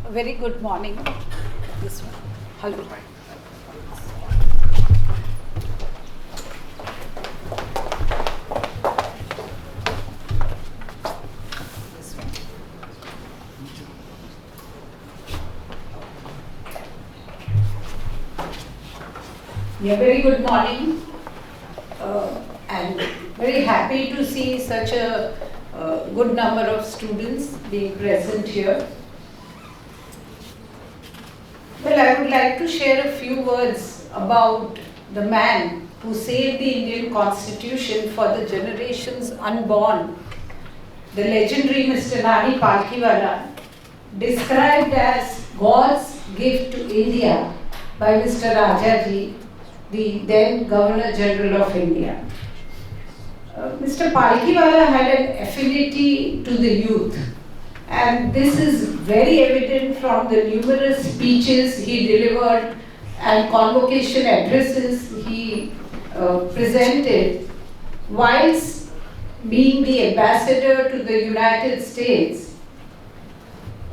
A very good morning. This one. Hello. This one. Yeah, very good morning. And very happy to see such a good number of students being present here. Well, I would like to share a few words about the man who saved the Indian Constitution for the generations unborn, the legendary Mr. Nani Palkhivala, described as God's gift to India by Mr. Rajaji, the then Governor General of India. Mr. Palkhivala had an affinity to the youth, and this is very evident from the numerous speeches he delivered and convocation addresses he presented whilst being the ambassador to the United States.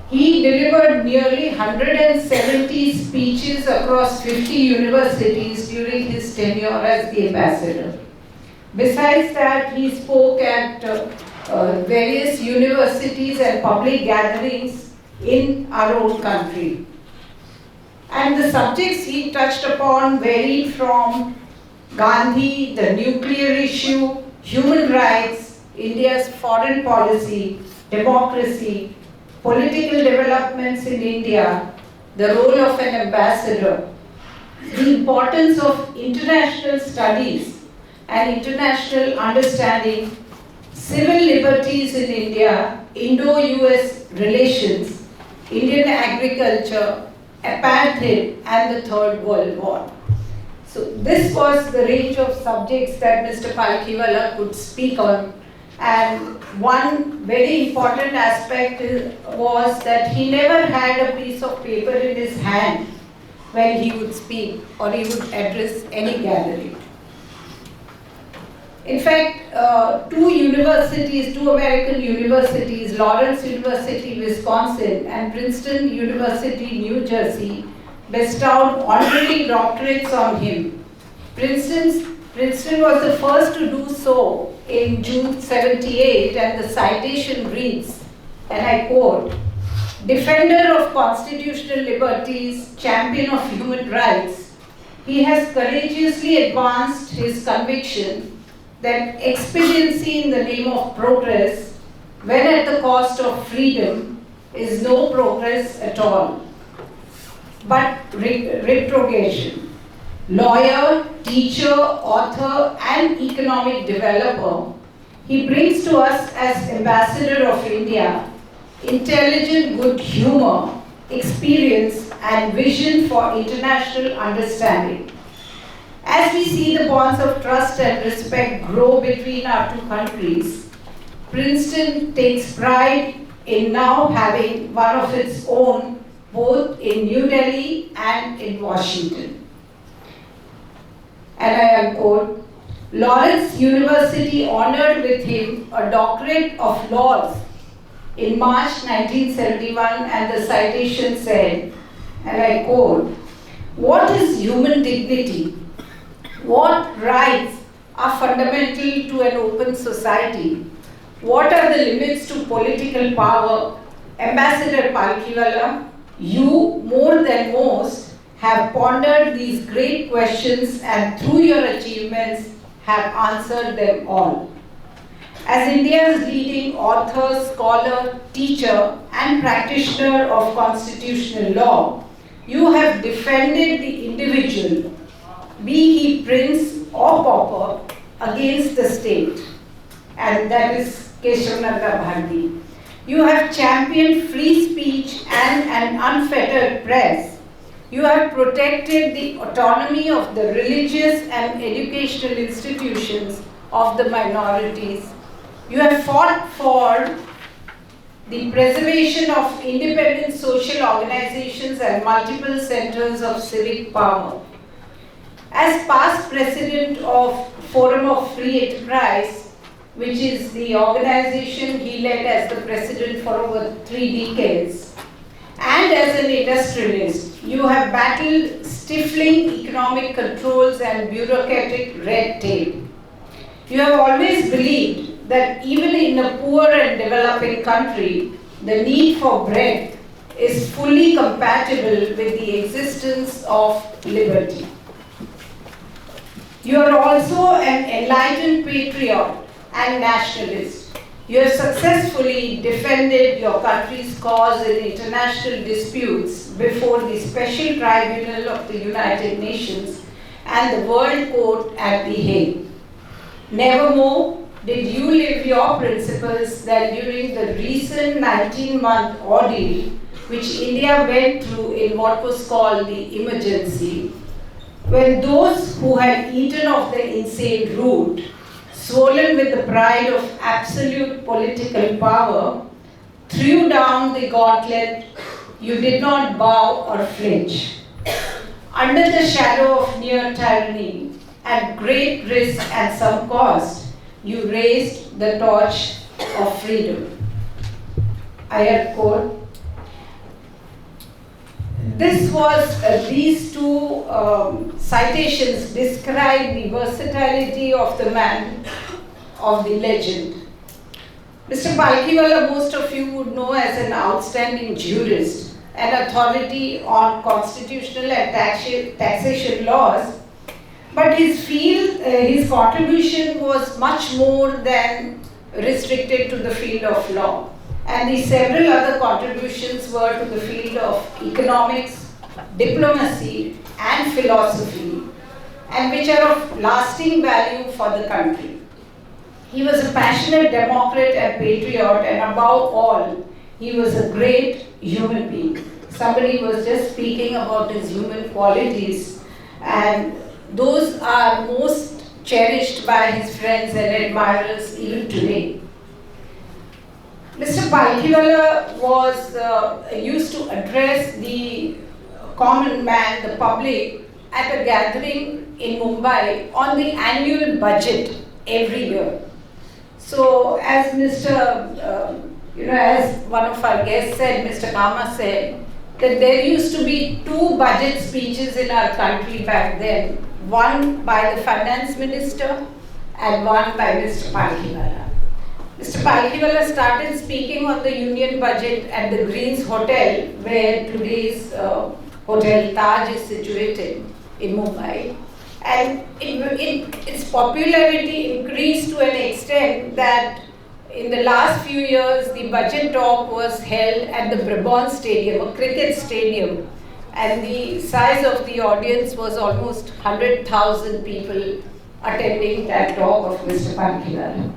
He delivered nearly 170 speeches across 50 universities during his tenure as the ambassador. Besides that, he spoke at various universities and public gatherings in our own country. And the subjects he touched upon varied from Gandhi, the nuclear issue, human rights, India's foreign policy, democracy, political developments in India, the role of an ambassador, the importance of international studies and international understanding, civil liberties in India, Indo-US relations, Indian agriculture, apartheid, and the Third World War. So this was the range of subjects that Mr. Palkhivala could speak on. And one very important aspect was that he never had a piece of paper in his hand when he would speak or he would address any gathering. In fact, two American universities, Lawrence University, Wisconsin, and Princeton University, New Jersey, bestowed honorary doctorates on him. Princeton was the first to do so in June 78, and the citation reads, and I quote, "Defender of constitutional liberties, champion of human rights, he has courageously advanced his conviction that expediency in the name of progress, when at the cost of freedom, is no progress at all, but retrogression. Lawyer, teacher, author, and economic developer, he brings to us as ambassador of India intelligent good humor, experience, and vision for international understanding. As we see the bonds of trust and respect grow between our two countries, Princeton takes pride in now having one of its own both in New Delhi and in Washington." And I unquote, "Lawrence University honored with him a doctorate of laws in March 1971, and the citation said, and I quote, "What is human dignity? What rights are fundamental to an open society? What are the limits to political power? Ambassador Palkhivala, you more than most have pondered these great questions and through your achievements have answered them all. As India's leading author, scholar, teacher, and practitioner of constitutional law, you have defended the individual, be he prince or pauper, against the state." And that is Keshavananda Bharti. "You have championed free speech and an unfettered press. You have protected the autonomy of the religious and educational institutions of the minorities. You have fought for the preservation of independent social organizations and multiple centers of civic power. As past president of Forum of Free Enterprise, which is the organization he led as the president for over 3 decades, and as an industrialist, you have battled stifling economic controls and bureaucratic red tape. You have always believed that even in a poor and developing country, the need for bread is fully compatible with the existence of liberty. You are also an enlightened patriot and nationalist. You have successfully defended your country's cause in international disputes before the Special Tribunal of the United Nations and the World Court at The Hague. Nevermore did you live your principles than during the recent 19-month ordeal which India went through in what was called the emergency, when those who had eaten of the insane root, swollen with the pride of absolute political power, threw down the gauntlet, you did not bow or flinch. Under the shadow of near tyranny, at great risk and some cost, you raised the torch of freedom. I quote. These two citations describe the versatility of the man, of the legend. Mr. Palkhivala, most of you would know as an outstanding jurist, an authority on constitutional and taxation laws, but his contribution was much more than restricted to the field of law. And the several other contributions were to the field of economics, diplomacy, and philosophy, and which are of lasting value for the country. He was a passionate democrat and patriot, and above all, he was a great human being. Somebody was just speaking about his human qualities, and those are most cherished by his friends and admirers even today. Mr. Palkhivala used to address the common man, the public, at a gathering in Mumbai on the annual budget every year. So, as as one of our guests said, Mr. Kama said, that there used to be two budget speeches in our country back then, one by the finance minister and one by Mr. Palkhivala. Mr. Palkhivala started speaking on the union budget at the Greens Hotel, where today's Hotel Taj is situated in Mumbai. And its popularity increased to an extent that in the last few years, the budget talk was held at the Brabant Stadium, a cricket stadium, and the size of the audience was almost 100,000 people attending that talk of Mr. Palkhivala.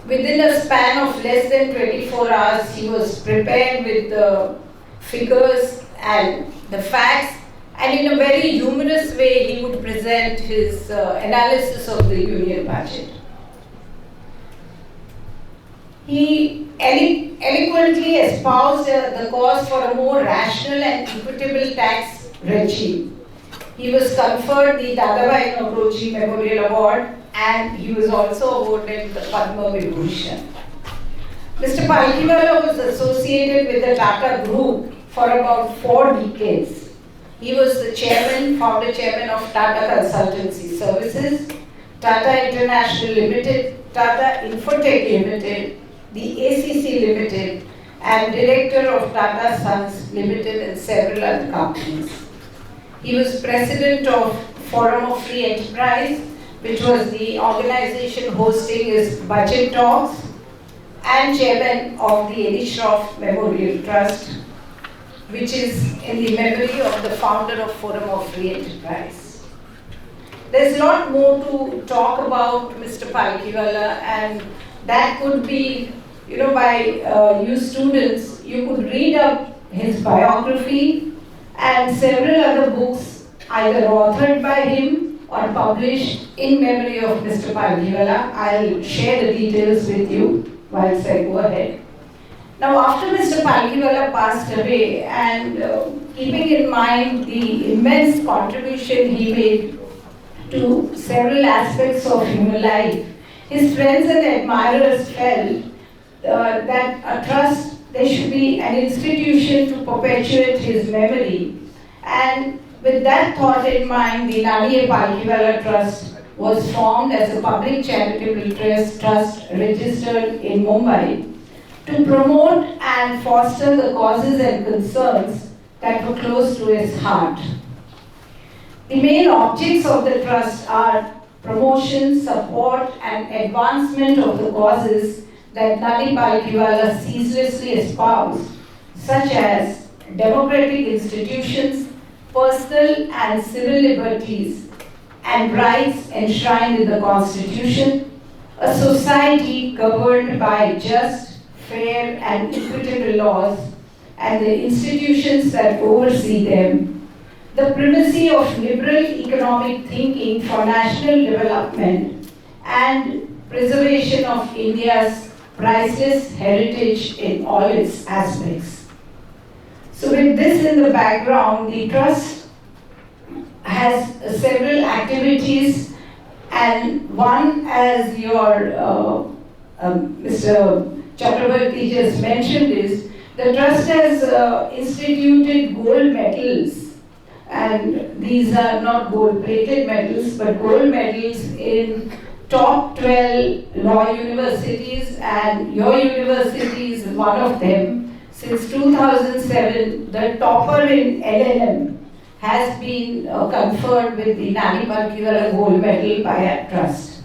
Within a span of less than 24 hours, he was prepared with the figures and the facts, and in a very humorous way, he would present his analysis of the union budget. He eloquently espoused the cause for a more rational and equitable tax regime. He was conferred the Dadabhai Naoroji Memorial Award, and he was also awarded the Padma Vibhushan. Mr. Palkhivala was associated with the Tata Group for about 4 decades. He was the founder chairman of Tata Consultancy Services, Tata International Limited, Tata Infotech Limited, the ACC Limited, and director of Tata Sons Limited and several other companies. He was president of Forum of Free Enterprise, which was the organization hosting his budget talks, and chairman of the Eddie Shroff Memorial Trust, which is in the memory of the founder of Forum of Free Enterprise. There's a lot more to talk about Mr. Palkhivala, and that could be, by you students, you could read up his biography and several other books either authored by him or published in memory of Mr. Palkhivala. I'll share the details with you whilst I go ahead. Now, after Mr. Palkhivala passed away, and keeping in mind the immense contribution he made to several aspects of human life, his friends and admirers felt that a trust there should be an institution to perpetuate his memory. And with that thought in mind, the Nani Palkhivala Trust was formed as a public charitable trust registered in Mumbai to promote and foster the causes and concerns that were close to his heart. The main objects of the trust are promotion, support and advancement of the causes that Nani Palkhivala ceaselessly espoused, such as democratic institutions, personal and civil liberties, and rights enshrined in the Constitution, a society governed by just, fair, and equitable laws, and the institutions that oversee them, the primacy of liberal economic thinking for national development, and preservation of India's priceless heritage in all its aspects. So with this in the background, the Trust has several activities, and one, as your Mr. Chakrabarti just mentioned, is the Trust has instituted gold medals, and these are not gold-plated medals, but gold medals in top 12 law universities, and your university is one of them. Since 2007, the topper in LLM has been conferred with the Nani Palkhivala Gold Medal by our Trust.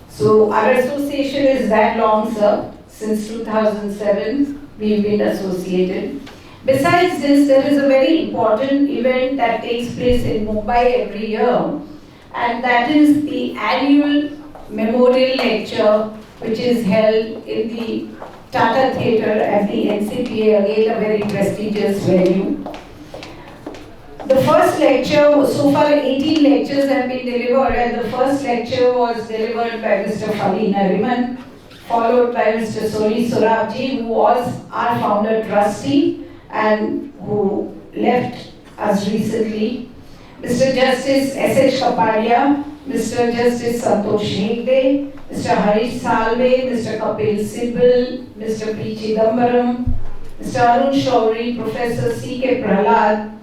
So our association is that long, sir. Since 2007, we've been associated. Besides this, there is a very important event that takes place in Mumbai every year, and that is the annual memorial lecture, which is held in the Tata Theatre at the NCPA, again a very prestigious venue. The first lecture, so far 18 lectures have been delivered, and the first lecture was delivered by Mr. Fali Nariman, followed by Mr. Soli Sorabji, who was our founder trustee and who left us recently. Mr. Justice S.H. Kapadia, Mr. Justice Santosh Hegde, Mr. Harish Salve, Mr. Kapil Sibal, Mr. P. Chidambaram, Mr. Arun Shauri, Professor C.K. Prahlad,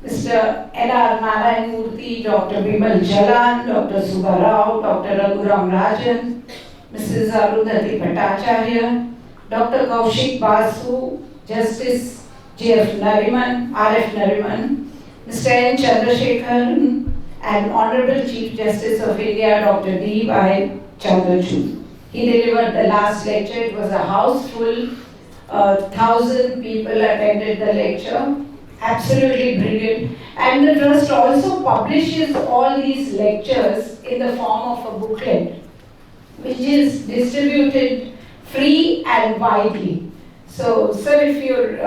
Mr. N.R. Narayan Murthy, Dr. Bimal Jalan, Dr. Subha Rao, Dr. Raghuram Rajan, Mrs. Arundhati Bhattacharya, Dr. Kaushik Basu, Justice J.F. Nariman, R.F. Nariman, Mr. N. Chandrasekharan, and Honorable Chief Justice of India, Dr. D.Y. Chandrachud. He delivered the last lecture. It was a house full. 1,000 people attended the lecture. Absolutely brilliant. And the Trust also publishes all these lectures in the form of a booklet, which is distributed free and widely. So, sir, if you're,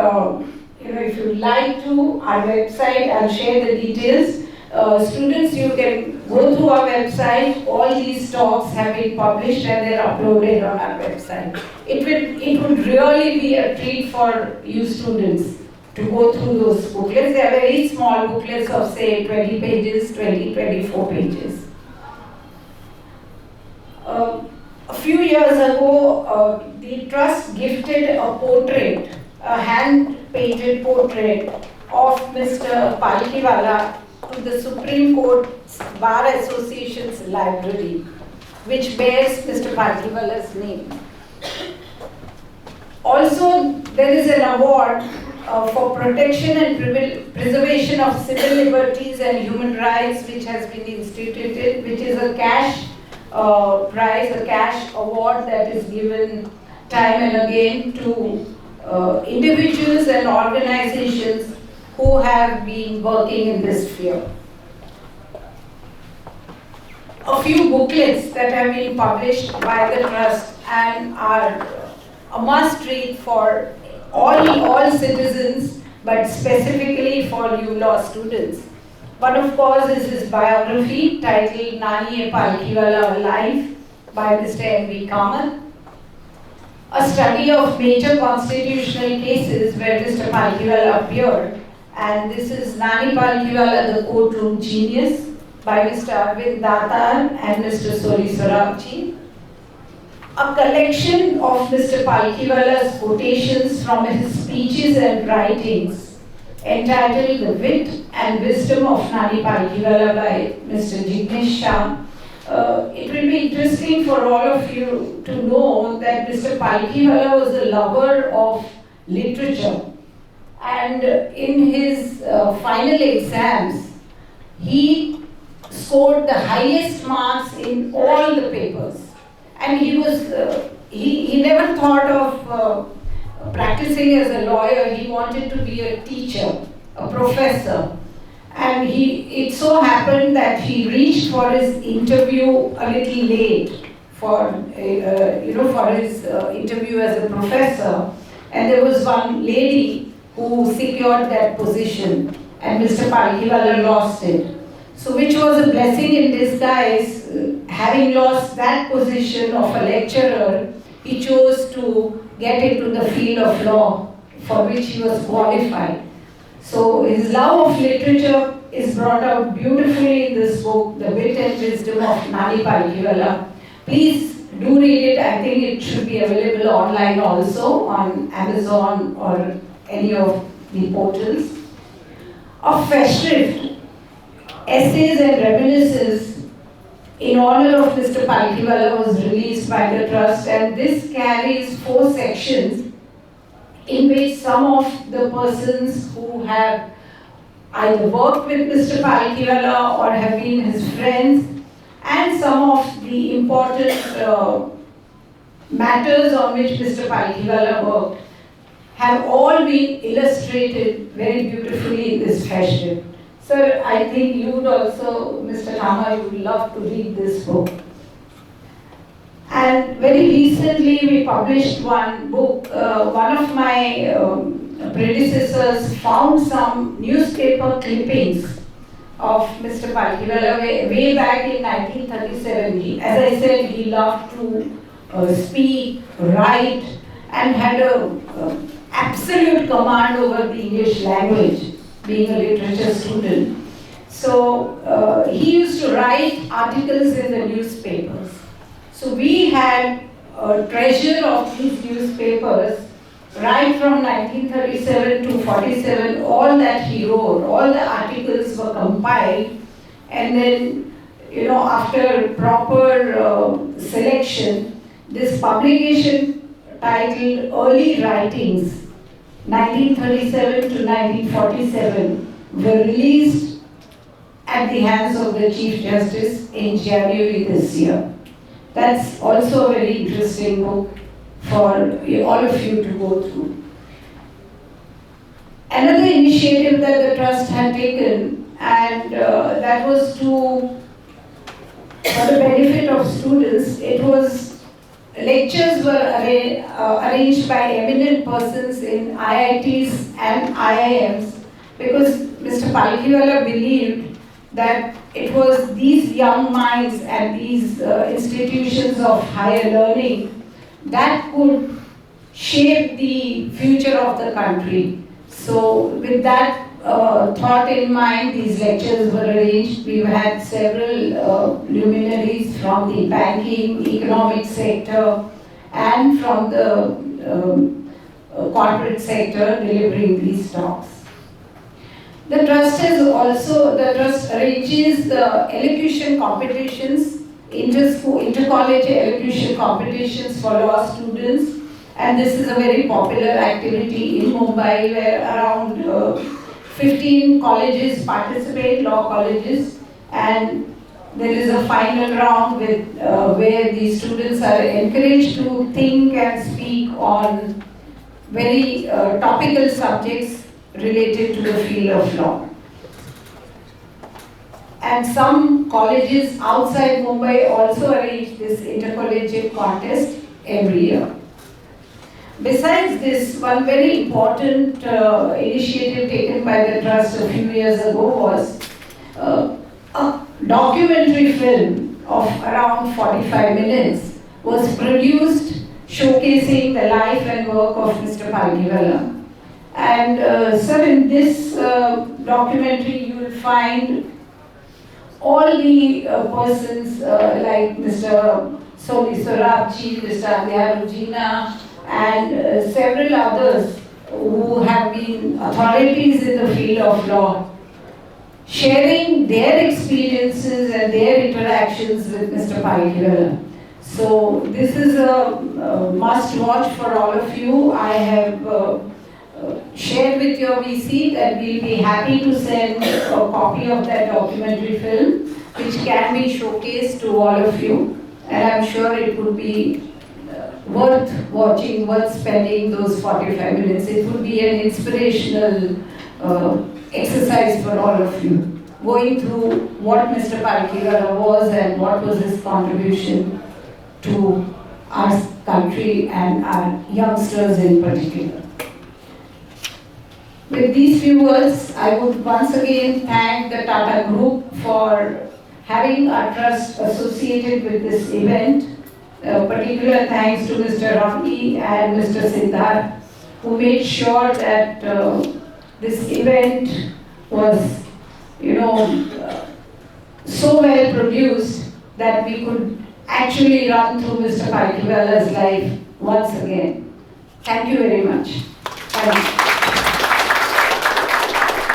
if you'd like to, our website, I'll share the details. Students, you can go through our website. All these talks have been published and they're uploaded on our website. It would really be a treat for you students to go through those booklets. They are very small booklets of say 20 pages, 24 pages. A few years ago, the Trust gifted a portrait, a hand-painted portrait of Mr. Palkhivala to the Supreme Court Bar Association's library, which bears Mr. Palkhivala's name. Also, there is an award for protection and preservation of civil liberties and human rights, which has been instituted, which is a cash prize, a cash award that is given time and again to individuals and organizations who have been working in this sphere. A few booklets that have been published by the Trust and are a must-read for all citizens, but specifically for new law students. One, of course, is his biography titled Nani Palkhivala Life by Mr. M.V. Kamath. A study of major constitutional cases where Mr. Palkhivala appeared, and this is Nani Palkhivala, the Courtroom Genius by Mr. Arvind Datar and Mr. Soli Sorabji. a collection of Mr. Palkhiwala's quotations from his speeches and writings entitled The Wit and Wisdom of Nani Palkhivala by Mr. Jignesh Shah. It will be interesting for all of you to know that Mr. Palkhivala was a lover of literature, and in his final exams he scored the highest marks in all the papers, and he never thought of practicing as a lawyer. He wanted to be a teacher, a professor. And it so happened that he reached for his interview a little late for his interview as a professor. And there was one lady who secured that position, and Mr. Palkhivala lost it. So, which was a blessing in disguise. Having lost that position of a lecturer, he chose to get into the field of law, for which he was qualified. So his love of literature is brought out beautifully in this book, The Wit and Wisdom of Nani Palkhivala. Please do read it. I think it should be available online also on Amazon or any of the portals. Of Festschrift, Essays and Reminiscences in honor of Mr. Palkhivala was released by the Trust, and this carries 4 sections in which some of the persons who have either worked with Mr. Palkhivala or have been his friends, and some of the important matters on which Mr. Palkhivala worked, have all been illustrated very beautifully in this fashion. Sir, I think you would also, Mr. Rama, you would love to read this book. And very recently we published one book. One of my predecessors found some newspaper clippings of Mr. Palkhivala way back in 1937. As I said, he loved to speak, write, and had an absolute command over the English language, being a literature student. So he used to write articles in the newspapers. So we had a treasure of these newspapers right from 1937 to 47. All that he wrote, all the articles were compiled, and then, after proper selection, this publication titled Early Writings 1937 to 1947 were released at the hands of the Chief Justice in January this year. That's also a very interesting book for all of you to go through. Another initiative that the Trust had taken, and that was for the benefit of students, lectures were arranged by eminent persons in IITs and IIMs, because Mr. Palkhivala believed that it was these young minds and these institutions of higher learning that could shape the future of the country. So with that thought in mind, these lectures were arranged. We've had several luminaries from the banking, economic sector, and from the corporate sector delivering these talks. The Trust arranges the elocution competitions, inter-college elocution competitions for law students, and this is a very popular activity in Mumbai, where around 15 colleges participate, law colleges, and there is a final round where the students are encouraged to think and speak on very topical subjects related to the field of law. And some colleges outside Mumbai also arrange this intercollegiate contest every year. Besides this, one very important initiative taken by the Trust a few years ago was a documentary film of around 45 minutes was produced showcasing the life and work of Mr. Palkhivala. And sir, in this documentary you will find all the persons like Mr. Soli Sorabji, Mr. Adya Rujina, and several others who have been authorities in the field of law, sharing their experiences and their interactions with Mr. Palkhivala. So this is a must watch for all of you. I have shared with your VC that we'll be happy to send a copy of that documentary film, which can be showcased to all of you. And I'm sure it would be worth watching, worth spending those 45 minutes. It would be an inspirational exercise for all of you, going through what Mr. Palkhivala was and what was his contribution to our country and our youngsters in particular. With these few words, I would once again thank the Tata Group for having our trust associated with this event. Particular thanks to Mr. Ravi and Mr. Siddharth, who made sure that this event was, so well produced that we could actually run through Mr. Palkhivala's life once again. Thank you very much. Thank you.